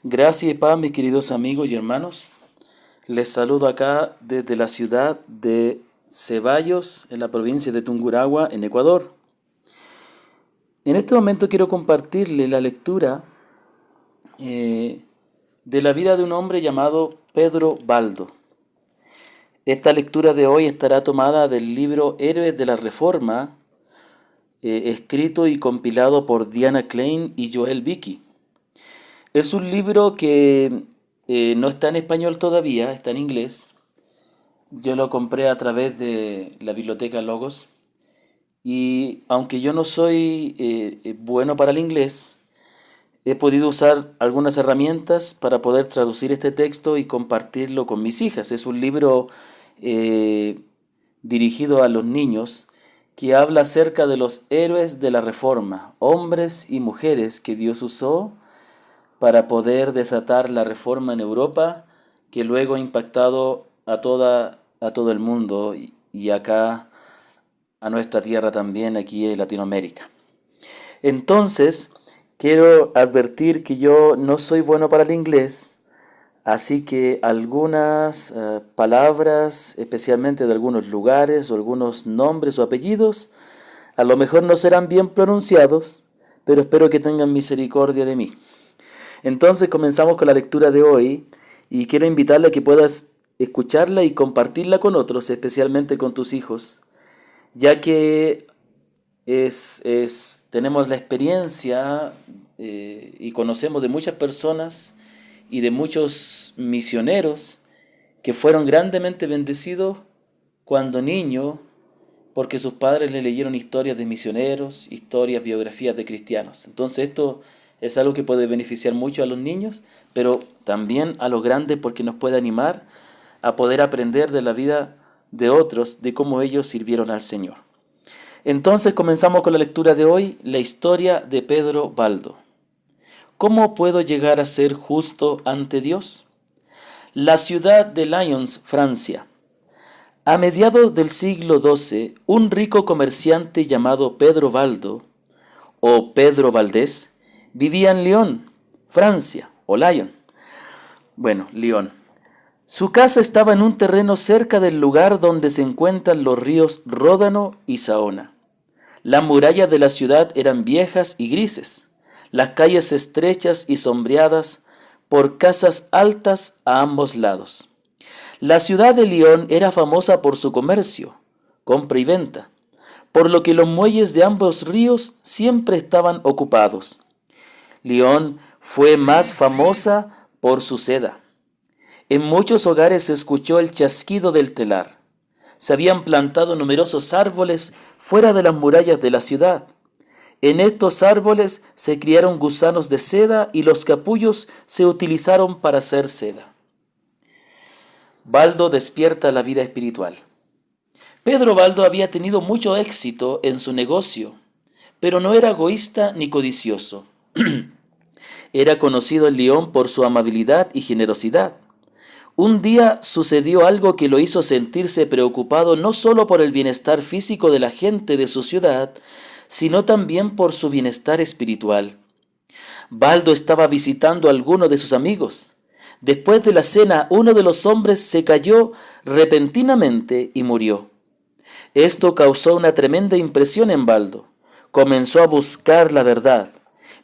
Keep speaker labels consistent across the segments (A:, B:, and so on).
A: Gracias y paz, mis queridos amigos y hermanos. Les saludo acá desde la ciudad de Ceballos, en la provincia de Tungurahua, en Ecuador. En este momento quiero compartirle la lectura eh, de la vida de un hombre llamado Pedro Baldo. Esta lectura de hoy estará tomada del libro Héroes de la Reforma, escrito y compilado por Diana Klein y Joel Vicky. Es un libro que no está en español todavía, está en inglés. Yo lo compré a través de la biblioteca Logos y aunque yo no soy bueno para el inglés, he podido usar algunas herramientas para poder traducir este texto y compartirlo con mis hijas. Es un libro eh, dirigido a los niños que habla acerca de los héroes de la Reforma, hombres y mujeres que Dios usó para poder desatar la reforma en Europa, que luego ha impactado a todo el mundo y acá a nuestra tierra también, aquí en Latinoamérica. Entonces, quiero advertir que yo no soy bueno para el inglés, así que algunas palabras, especialmente de algunos lugares o algunos nombres o apellidos, a lo mejor no serán bien pronunciados, pero espero que tengan misericordia de mí. Entonces comenzamos con la lectura de hoy y quiero invitarle a que puedas escucharla y compartirla con otros, especialmente con tus hijos, ya que tenemos la experiencia y conocemos de muchas personas y de muchos misioneros que fueron grandemente bendecidos cuando niños porque sus padres le leyeron historias de misioneros, historias, biografías de cristianos. Entonces esto es algo que puede beneficiar mucho a los niños, pero también a los grandes porque nos puede animar a poder aprender de la vida de otros, de cómo ellos sirvieron al Señor. Entonces comenzamos con la lectura de hoy, la historia de Pedro Baldo. ¿Cómo puedo llegar a ser justo ante Dios? La ciudad de Lyons, Francia. A mediados del siglo XII, un rico comerciante llamado Pedro Baldo, o Pedro Valdés, vivía en Lyon, Francia, o Lyon. Bueno, Lyon. Su casa estaba en un terreno cerca del lugar donde se encuentran los ríos Ródano y Saona. Las murallas de la ciudad eran viejas y grises, las calles estrechas y sombreadas por casas altas a ambos lados. La ciudad de Lyon era famosa por su comercio, compra y venta, por lo que los muelles de ambos ríos siempre estaban ocupados. Lyon fue más famosa por su seda. En muchos hogares se escuchó el chasquido del telar. Se habían plantado numerosos árboles fuera de las murallas de la ciudad. En estos árboles se criaron gusanos de seda y los capullos se utilizaron para hacer seda. Baldo despierta la vida espiritual. Pedro Baldo había tenido mucho éxito en su negocio, pero no era egoísta ni codicioso. Era conocido en Lyon por su amabilidad y generosidad. Un día sucedió algo que lo hizo sentirse preocupado no solo por el bienestar físico de la gente de su ciudad, sino también por su bienestar espiritual. Baldo estaba visitando a alguno de sus amigos. Después de la cena, uno de los hombres se cayó repentinamente y murió. Esto causó una tremenda impresión en Baldo. Comenzó a buscar la verdad.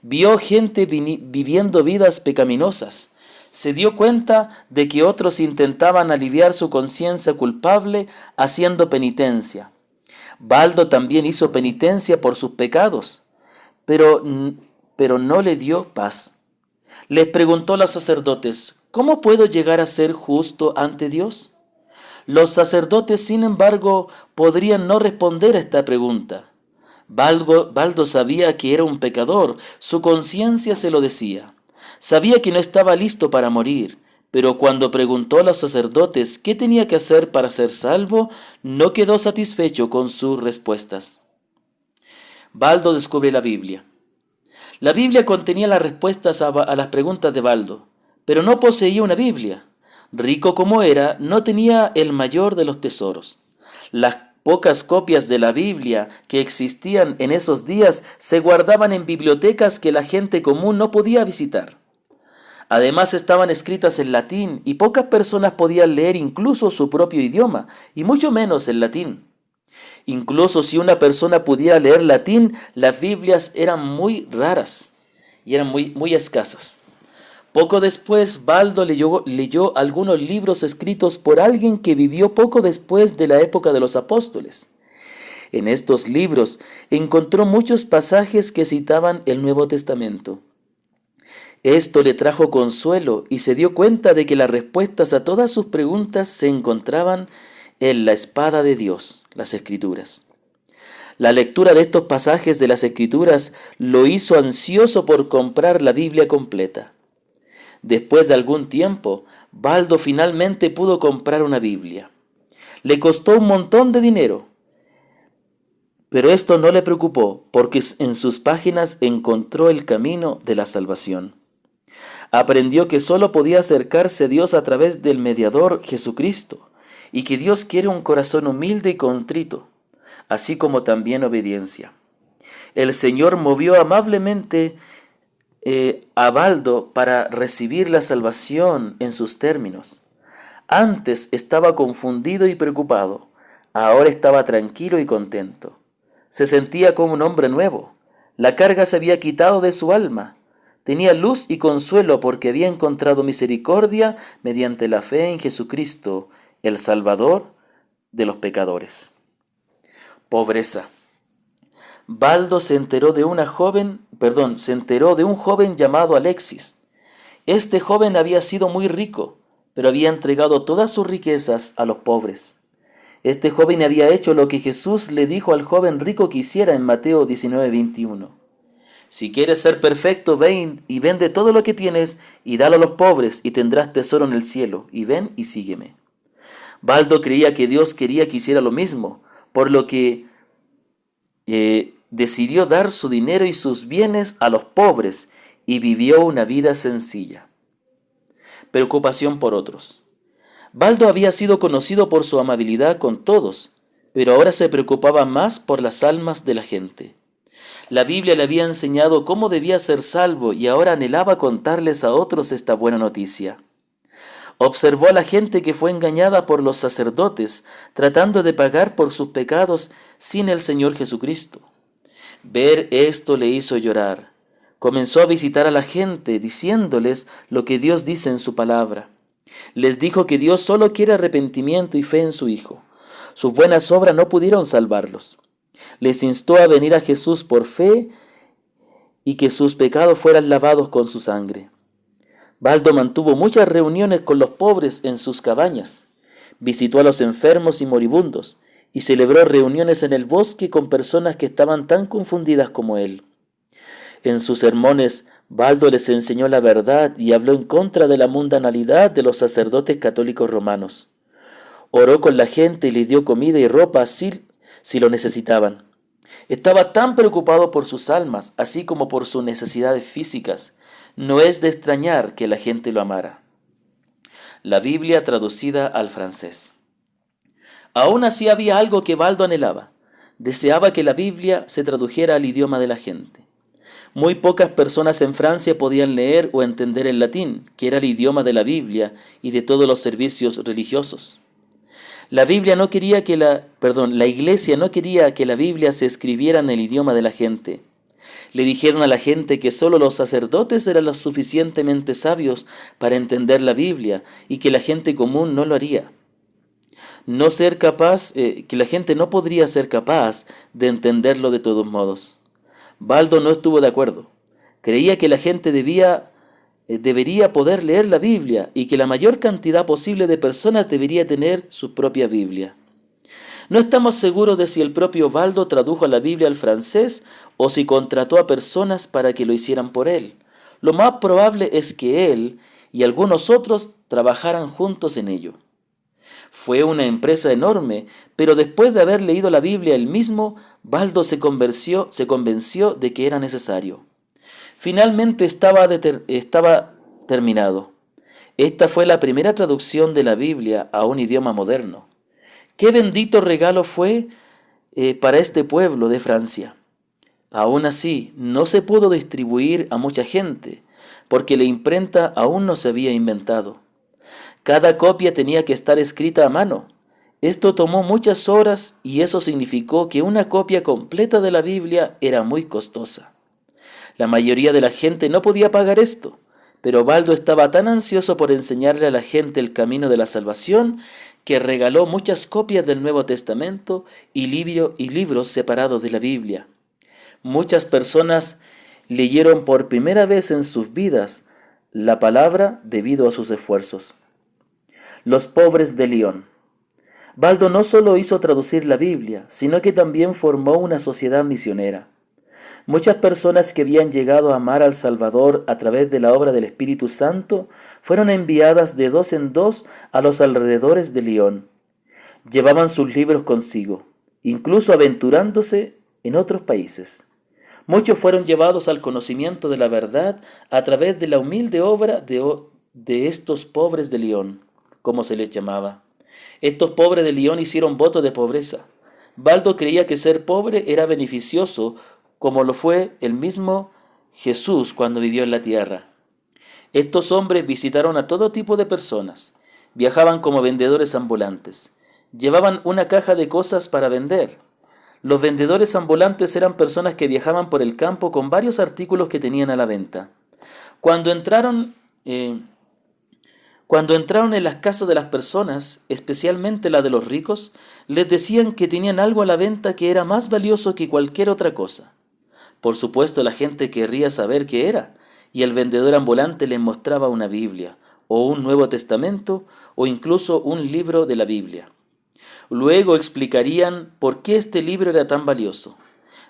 A: Vio gente viviendo vidas pecaminosas. Se dio cuenta de que otros intentaban aliviar su conciencia culpable haciendo penitencia. Baldo también hizo penitencia por sus pecados, pero, pero no le dio paz. Les preguntó a los sacerdotes, ¿cómo puedo llegar a ser justo ante Dios? Los sacerdotes, sin embargo, podrían no responder a esta pregunta. Baldo sabía que era un pecador, su conciencia se lo decía. Sabía que no estaba listo para morir, pero cuando preguntó a los sacerdotes qué tenía que hacer para ser salvo, no quedó satisfecho con sus respuestas. Baldo descubre la Biblia. La Biblia contenía las respuestas a las preguntas de Baldo, pero no poseía una Biblia. Rico como era, no tenía el mayor de los tesoros. Las pocas copias de la Biblia que existían en esos días se guardaban en bibliotecas que la gente común no podía visitar. Además estaban escritas en latín y pocas personas podían leer incluso su propio idioma, y mucho menos el latín. Incluso si una persona pudiera leer latín, las Biblias eran muy raras y eran muy escasas. Poco después, Baldo leyó algunos libros escritos por alguien que vivió poco después de la época de los apóstoles. En estos libros encontró muchos pasajes que citaban el Nuevo Testamento. Esto le trajo consuelo y se dio cuenta de que las respuestas a todas sus preguntas se encontraban en la espada de Dios, las Escrituras. La lectura de estos pasajes de las Escrituras lo hizo ansioso por comprar la Biblia completa. Después de algún tiempo, Baldo finalmente pudo comprar una Biblia. Le costó un montón de dinero, pero esto no le preocupó porque en sus páginas encontró el camino de la salvación. Aprendió que solo podía acercarse a Dios a través del mediador Jesucristo y que Dios quiere un corazón humilde y contrito, así como también obediencia. El Señor movió amablemente a Baldo para recibir la salvación en sus términos. Antes estaba confundido y preocupado, ahora estaba tranquilo y contento. Se sentía como un hombre nuevo. La carga se había quitado de su alma. Tenía luz y consuelo porque había encontrado misericordia mediante la fe en Jesucristo, el Salvador de los pecadores. Pobreza. Baldo se enteró de un joven llamado Alexis. Este joven había sido muy rico, pero había entregado todas sus riquezas a los pobres. Este joven había hecho lo que Jesús le dijo al joven rico que hiciera en Mateo 19:21. Si quieres ser perfecto, ven y vende todo lo que tienes y dalo a los pobres y tendrás tesoro en el cielo, y ven y sígueme. Baldo creía que Dios quería que hiciera lo mismo, por lo que decidió dar su dinero y sus bienes a los pobres y vivió una vida sencilla. Preocupación por otros. Baldo había sido conocido por su amabilidad con todos, pero ahora se preocupaba más por las almas de la gente. La Biblia le había enseñado cómo debía ser salvo y ahora anhelaba contarles a otros esta buena noticia. Observó a la gente que fue engañada por los sacerdotes, tratando de pagar por sus pecados sin el Señor Jesucristo. Ver esto le hizo llorar. Comenzó a visitar a la gente, diciéndoles lo que Dios dice en su palabra. Les dijo que Dios solo quiere arrepentimiento y fe en su Hijo. Sus buenas obras no pudieron salvarlos. Les instó a venir a Jesús por fe y que sus pecados fueran lavados con su sangre. Baldo mantuvo muchas reuniones con los pobres en sus cabañas, visitó a los enfermos y moribundos, y celebró reuniones en el bosque con personas que estaban tan confundidas como él. En sus sermones, Baldo les enseñó la verdad y habló en contra de la mundanalidad de los sacerdotes católicos romanos. Oró con la gente y les dio comida y ropa si lo necesitaban. Estaba tan preocupado por sus almas, así como por sus necesidades físicas. No es de extrañar que la gente lo amara. La Biblia traducida al francés. Aún así había algo que Baldo anhelaba. Deseaba que la Biblia se tradujera al idioma de la gente. Muy pocas personas en Francia podían leer o entender el latín, que era el idioma de la Biblia y de todos los servicios religiosos. La iglesia no quería que la Biblia se escribiera en el idioma de la gente. Le dijeron a la gente que solo los sacerdotes eran lo suficientemente sabios para entender la Biblia y que la gente común no lo haría. Que la gente no podría ser capaz de entenderlo de todos modos. Baldo no estuvo de acuerdo. Creía que la gente debería poder leer la Biblia y que la mayor cantidad posible de personas debería tener su propia Biblia. No estamos seguros de si el propio Baldo tradujo la Biblia al francés o si contrató a personas para que lo hicieran por él. Lo más probable es que él y algunos otros trabajaran juntos en ello. Fue una empresa enorme, pero después de haber leído la Biblia él mismo, Baldo se convenció de que era necesario. Finalmente estaba terminado. Esta fue la primera traducción de la Biblia a un idioma moderno. ¡Qué bendito regalo fue para este pueblo de Francia! Aún así, no se pudo distribuir a mucha gente, porque la imprenta aún no se había inventado. Cada copia tenía que estar escrita a mano. Esto tomó muchas horas y eso significó que una copia completa de la Biblia era muy costosa. La mayoría de la gente no podía pagar esto, pero Baldo estaba tan ansioso por enseñarle a la gente el camino de la salvación que regaló muchas copias del Nuevo Testamento y libros separados de la Biblia. Muchas personas leyeron por primera vez en sus vidas la palabra debido a sus esfuerzos. Los pobres de León. Baldo no solo hizo traducir la Biblia, sino que también formó una sociedad misionera. Muchas personas que habían llegado a amar al Salvador a través de la obra del Espíritu Santo fueron enviadas de dos en dos a los alrededores de León. Llevaban sus libros consigo, incluso aventurándose en otros países. Muchos fueron llevados al conocimiento de la verdad a través de la humilde obra de estos pobres de León, como se les llamaba. Estos pobres de León hicieron voto de pobreza. Baldo creía que ser pobre era beneficioso, como lo fue el mismo Jesús cuando vivió en la tierra. Estos hombres visitaron a todo tipo de personas. Viajaban como vendedores ambulantes. Llevaban una caja de cosas para vender. Los vendedores ambulantes eran personas que viajaban por el campo con varios artículos que tenían a la venta. Cuando entraron en las casas de las personas, especialmente la de los ricos, les decían que tenían algo a la venta que era más valioso que cualquier otra cosa. Por supuesto, la gente querría saber qué era, y el vendedor ambulante les mostraba una Biblia, o un Nuevo Testamento, o incluso un libro de la Biblia. Luego explicarían por qué este libro era tan valioso.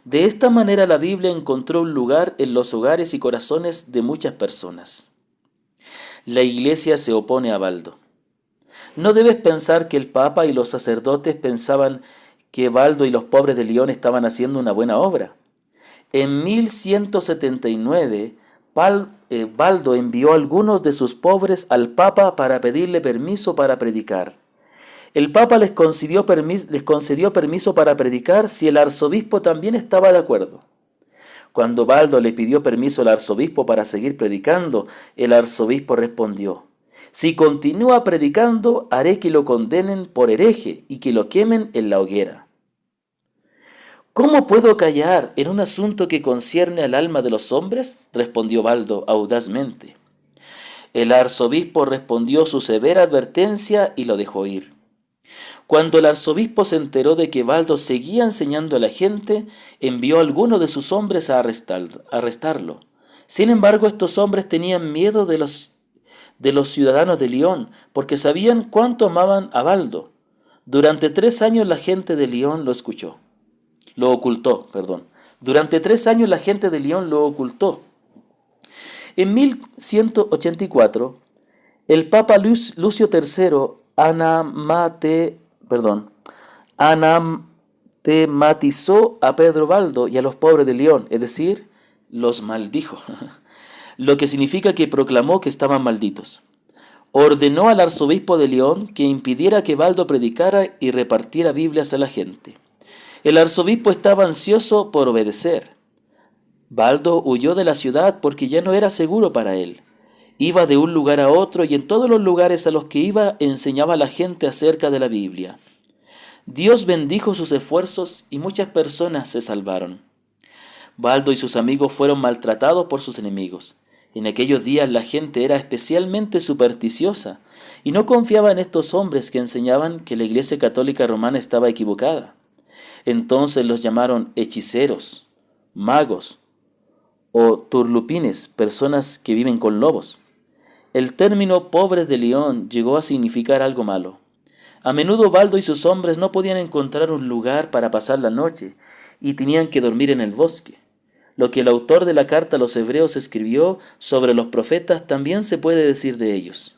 A: De esta manera la Biblia encontró un lugar en los hogares y corazones de muchas personas. La Iglesia se opone a Baldo. No debes pensar que el Papa y los sacerdotes pensaban que Baldo y los pobres de León estaban haciendo una buena obra. En 1179, Baldo envió a algunos de sus pobres al Papa para pedirle permiso para predicar. El Papa les concedió permiso para predicar si el arzobispo también estaba de acuerdo. Cuando Baldo le pidió permiso al arzobispo para seguir predicando, el arzobispo respondió: «Si continúa predicando, haré que lo condenen por hereje y que lo quemen en la hoguera». «¿Cómo puedo callar en un asunto que concierne al alma de los hombres?», respondió Baldo audazmente. El arzobispo respondió su severa advertencia y lo dejó ir. Cuando el arzobispo se enteró de que Baldo seguía enseñando a la gente, envió a algunos de sus hombres a arrestarlo. Sin embargo, estos hombres tenían miedo de los ciudadanos de León, porque sabían cuánto amaban a Baldo. Durante 3 años la gente de León lo ocultó. Durante 3 años la gente de León lo ocultó. En 1184, el Papa Lucio III anatematizó a Pedro Baldo y a los pobres de León, es decir, los maldijo, lo que significa que proclamó que estaban malditos. Ordenó al arzobispo de León que impidiera que Baldo predicara y repartiera Biblias a la gente. El arzobispo estaba ansioso por obedecer. Baldo huyó de la ciudad porque ya no era seguro para él. Iba de un lugar a otro y en todos los lugares a los que iba enseñaba a la gente acerca de la Biblia. Dios bendijo sus esfuerzos y muchas personas se salvaron. Baldo y sus amigos fueron maltratados por sus enemigos. En aquellos días la gente era especialmente supersticiosa y no confiaba en estos hombres que enseñaban que la Iglesia Católica Romana estaba equivocada. Entonces los llamaron hechiceros, magos o turlupines, personas que viven con lobos. El término pobres de León llegó a significar algo malo. A menudo Baldo y sus hombres no podían encontrar un lugar para pasar la noche y tenían que dormir en el bosque. Lo que el autor de la carta a los hebreos escribió sobre los profetas también se puede decir de ellos.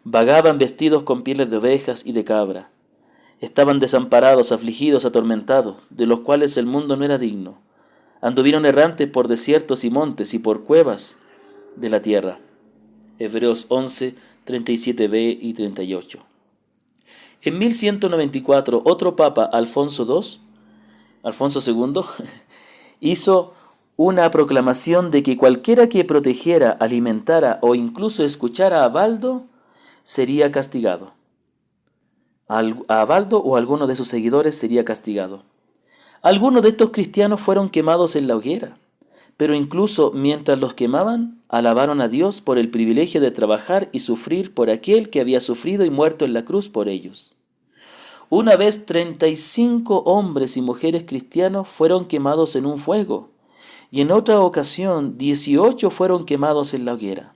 A: Vagaban vestidos con pieles de ovejas y de cabra. Estaban desamparados, afligidos, atormentados, de los cuales el mundo no era digno. Anduvieron errantes por desiertos y montes y por cuevas de la tierra. Hebreos 11, 37b y 38. En 1194, otro papa, Alfonso II, hizo una proclamación de que cualquiera que protegiera, alimentara o incluso escuchara a Baldo sería castigado. A Baldo o a alguno de sus seguidores sería castigado. Algunos de estos cristianos fueron quemados en la hoguera, pero incluso mientras los quemaban, alabaron a Dios por el privilegio de trabajar y sufrir por aquel que había sufrido y muerto en la cruz por ellos. Una vez 35 hombres y mujeres cristianos fueron quemados en un fuego, y en otra ocasión 18 fueron quemados en la hoguera.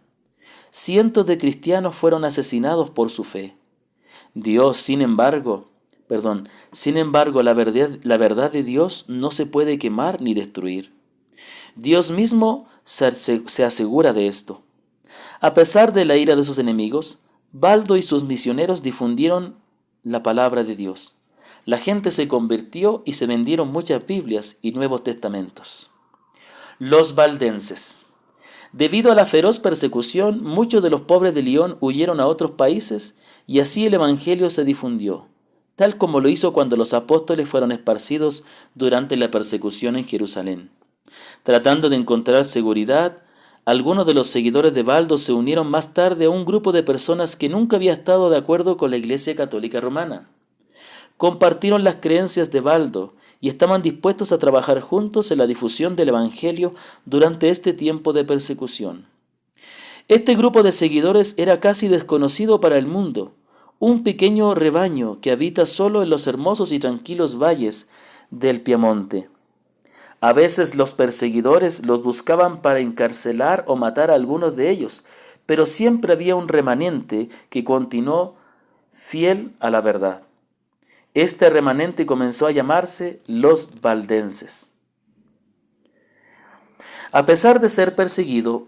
A: Cientos de cristianos fueron asesinados por su fe. Dios, sin embargo, la verdad de Dios no se puede quemar ni destruir. Dios mismo se asegura de esto. A pesar de la ira de sus enemigos, Baldo y sus misioneros difundieron la palabra de Dios. La gente se convirtió y se vendieron muchas Biblias y Nuevos Testamentos. Los valdenses. Debido a la feroz persecución, muchos de los pobres de Lyon huyeron a otros países y así el Evangelio se difundió, tal como lo hizo cuando los apóstoles fueron esparcidos durante la persecución en Jerusalén. Tratando de encontrar seguridad, algunos de los seguidores de Baldo se unieron más tarde a un grupo de personas que nunca había estado de acuerdo con la Iglesia Católica Romana. Compartieron las creencias de Baldo y estaban dispuestos a trabajar juntos en la difusión del Evangelio durante este tiempo de persecución. Este grupo de seguidores era casi desconocido para el mundo, un pequeño rebaño que habita solo en los hermosos y tranquilos valles del Piamonte. A veces los perseguidores los buscaban para encarcelar o matar a algunos de ellos, pero siempre había un remanente que continuó fiel a la verdad. Este remanente comenzó a llamarse los valdenses. A pesar de ser perseguido,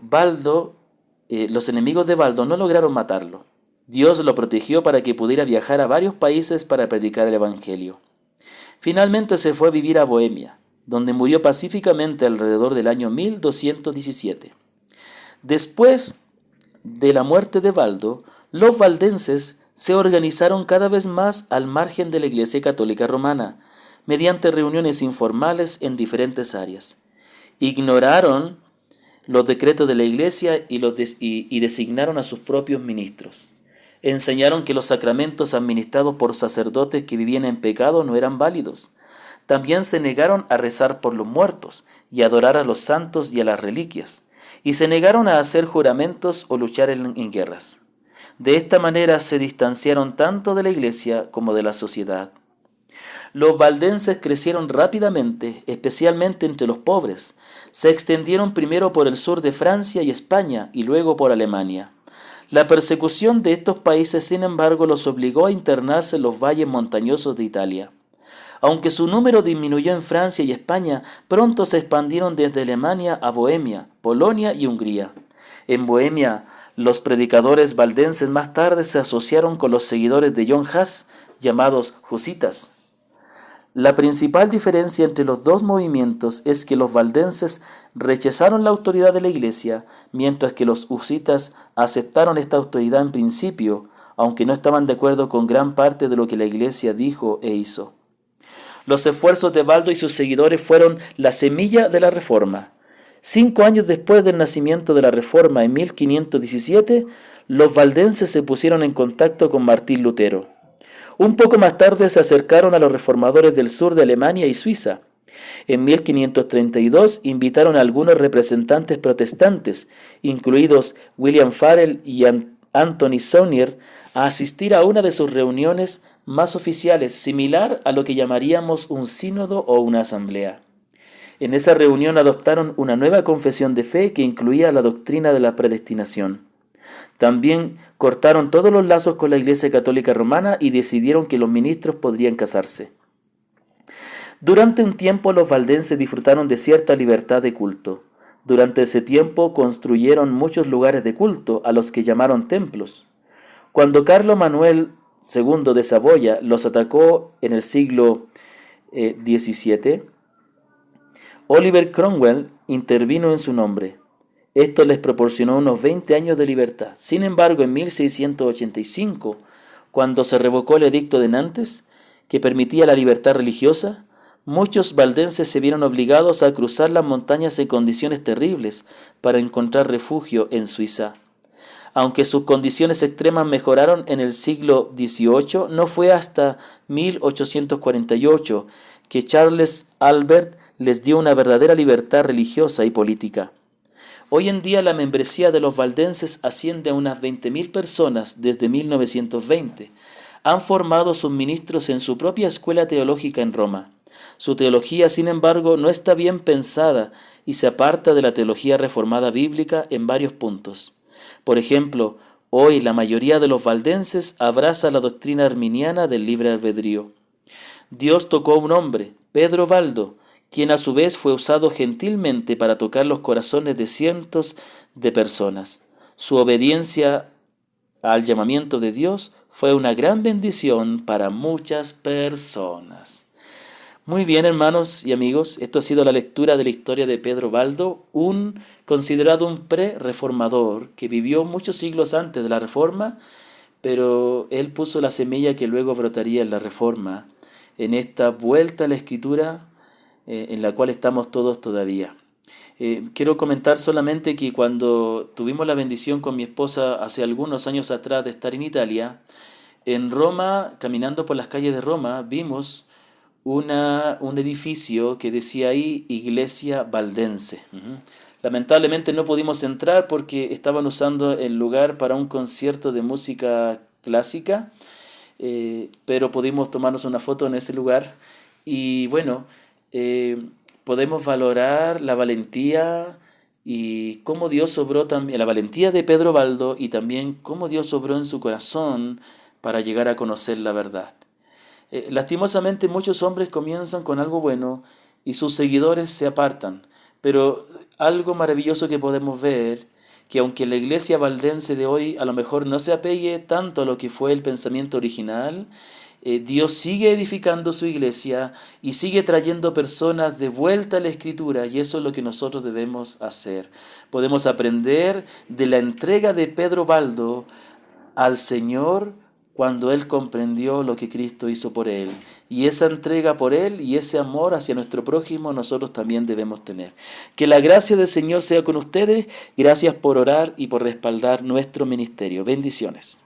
A: los enemigos de Baldo no lograron matarlo. Dios lo protegió para que pudiera viajar a varios países para predicar el Evangelio. Finalmente se fue a vivir a Bohemia, donde murió pacíficamente alrededor del año 1217. Después de la muerte de Baldo, los valdenses se organizaron cada vez más al margen de la Iglesia Católica Romana, mediante reuniones informales en diferentes áreas. Ignoraron los decretos de la Iglesia y designaron a sus propios ministros. Enseñaron que los sacramentos administrados por sacerdotes que vivían en pecado no eran válidos. También se negaron a rezar por los muertos y a adorar a los santos y a las reliquias, y se negaron a hacer juramentos o luchar en guerras. De esta manera se distanciaron tanto de la Iglesia como de la sociedad. Los valdenses crecieron rápidamente, especialmente entre los pobres. Se extendieron primero por el sur de Francia y España y luego por Alemania. La persecución de estos países, sin embargo, los obligó a internarse en los valles montañosos de Italia. Aunque su número disminuyó en Francia y España, pronto se expandieron desde Alemania a Bohemia, Polonia y Hungría. En Bohemia, los predicadores valdenses más tarde se asociaron con los seguidores de John Huss, llamados husitas. La principal diferencia entre los dos movimientos es que los valdenses rechazaron la autoridad de la Iglesia, mientras que los husitas aceptaron esta autoridad en principio, aunque no estaban de acuerdo con gran parte de lo que la Iglesia dijo e hizo. Los esfuerzos de Baldo y sus seguidores fueron la semilla de la Reforma. 5 años después del nacimiento de la Reforma, en 1517, los valdenses se pusieron en contacto con Martín Lutero. Un poco más tarde se acercaron a los reformadores del sur de Alemania y Suiza. En 1532 invitaron a algunos representantes protestantes, incluidos William Farel y Anthony Saunier, a asistir a una de sus reuniones más oficiales, similar a lo que llamaríamos un sínodo o una asamblea. En esa reunión adoptaron una nueva confesión de fe que incluía la doctrina de la predestinación. También cortaron todos los lazos con la Iglesia Católica Romana y decidieron que los ministros podrían casarse. Durante un tiempo los valdenses disfrutaron de cierta libertad de culto. Durante ese tiempo construyeron muchos lugares de culto, a los que llamaron templos. Cuando Carlos Manuel II de Saboya los atacó en el siglo XVII, Oliver Cromwell intervino en su nombre. Esto les proporcionó unos 20 años de libertad. Sin embargo, en 1685, cuando se revocó el edicto de Nantes, que permitía la libertad religiosa, Muchos valdenses se vieron obligados a cruzar las montañas en condiciones terribles para encontrar refugio en Suiza. Aunque sus condiciones extremas mejoraron en el siglo XVIII, no fue hasta 1848 que Charles Albert les dio una verdadera libertad religiosa y política. Hoy en día la membresía de los valdenses asciende a unas 20.000 personas desde 1920. Han formado sus ministros en su propia escuela teológica en Roma. Su teología, sin embargo, no está bien pensada y se aparta de la teología reformada bíblica en varios puntos. Por ejemplo, hoy la mayoría de los valdenses abraza la doctrina arminiana del libre albedrío. Dios tocó a un hombre, Pedro Baldo, quien a su vez fue usado gentilmente para tocar los corazones de cientos de personas. Su obediencia al llamamiento de Dios fue una gran bendición para muchas personas. Muy bien, hermanos y amigos, esto ha sido la lectura de la historia de Pedro Baldo, considerado un pre-reformador que vivió muchos siglos antes de la Reforma, pero él puso la semilla que luego brotaría en la Reforma, en esta vuelta a la Escritura en la cual estamos todos todavía. Quiero comentar solamente que cuando tuvimos la bendición con mi esposa hace algunos años atrás de estar en Italia, en Roma, caminando por las calles de Roma, vimos un edificio que decía ahí Iglesia Valdense. Lamentablemente no pudimos entrar porque estaban usando el lugar para un concierto de música clásica, pero pudimos tomarnos una foto en ese lugar y bueno, podemos valorar la valentía y cómo Dios obró también, la valentía de Pedro Baldo y también cómo Dios obró en su corazón para llegar a conocer la verdad. Lastimosamente muchos hombres comienzan con algo bueno y sus seguidores se apartan, pero algo maravilloso que podemos ver, que aunque la iglesia valdense de hoy a lo mejor no se apegue tanto a lo que fue el pensamiento original, Dios sigue edificando su iglesia y sigue trayendo personas de vuelta a la Escritura, y eso es lo que nosotros debemos hacer. Podemos aprender de la entrega de Pedro Baldo al Señor cuando él comprendió lo que Cristo hizo por él. Y esa entrega por él y ese amor hacia nuestro prójimo nosotros también debemos tener. Que la gracia del Señor sea con ustedes. Gracias por orar y por respaldar nuestro ministerio. Bendiciones.